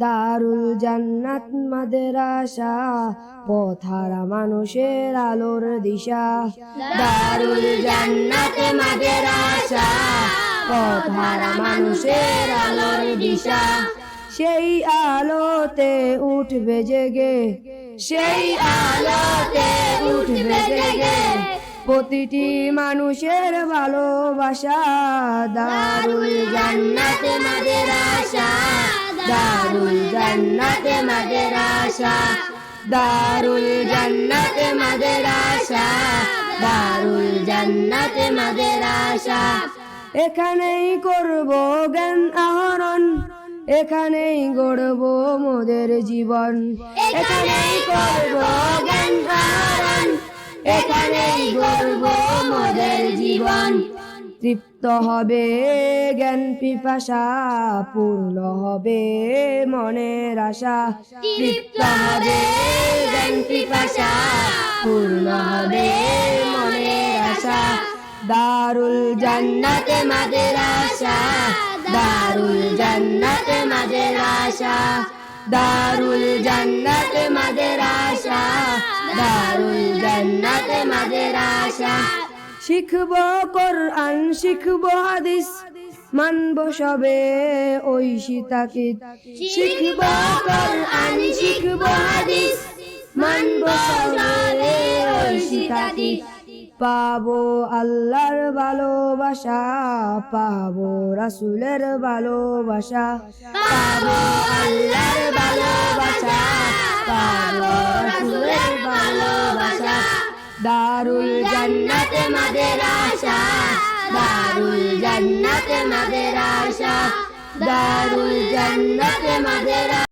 দারুল জান্নাত মাদ্রাসা, পথহারা মানুষের আলোর দিশা। দারুল জান্নাত মাদ্রাসা, পথহারা মানুষের আলোর দিশা। সেই আলোতে উঠবে জেগে, সেই আলোতে উঠবে জেগে প্রতিটি মানুষের ভালোবাসা। দারুল জান্নাত মাদ্রাসা, দারুল জান্নাত মাদ্রাসা, দারুল জান্নাত মাদ্রাসা, দারুল জান্নাত মাদ্রাসা। এখানেই করব জ্ঞান আহরণ, এখানেই গড়ব মোদের জীবন। এখানেই করব জ্ঞান আহরণ, এখানেই গড়ব মোদের জীবন। তৃপ্ত হবে জ্ঞান পিপাসা, পূর্ণ হবে মনের আশা। তৃপ্ত হবে জ্ঞান পিপাসা, পূর্ণ হবে মনের আশা। দারুল জান্নাত মাদ্রাসা, দারুল জান্নাত মাদ্রাসা, দারুল জান্নাত মাদ্রাসা, দারুল জান্নাত মাদ্রাসা। শিখব কোরআন, শিখব হাদিস, মানব সবে ঐশী তাকিদ। শিখব কোরআন, শিখব হাদিস, মানব সবে ঐশী তাকিদ। পাবো আল্লাহর ভালোবাসা, পাবো রাসূলের ভালোবাসা। পাবো আল্লাহর ভালোবাসা, পাবো রাসূলের ভালোবাসা। দারুল জান্নাত মাদ্রাসা, দারুল জান্নাত মাদ্রাসা, দারুল জান্নাত মাদ্রাসা।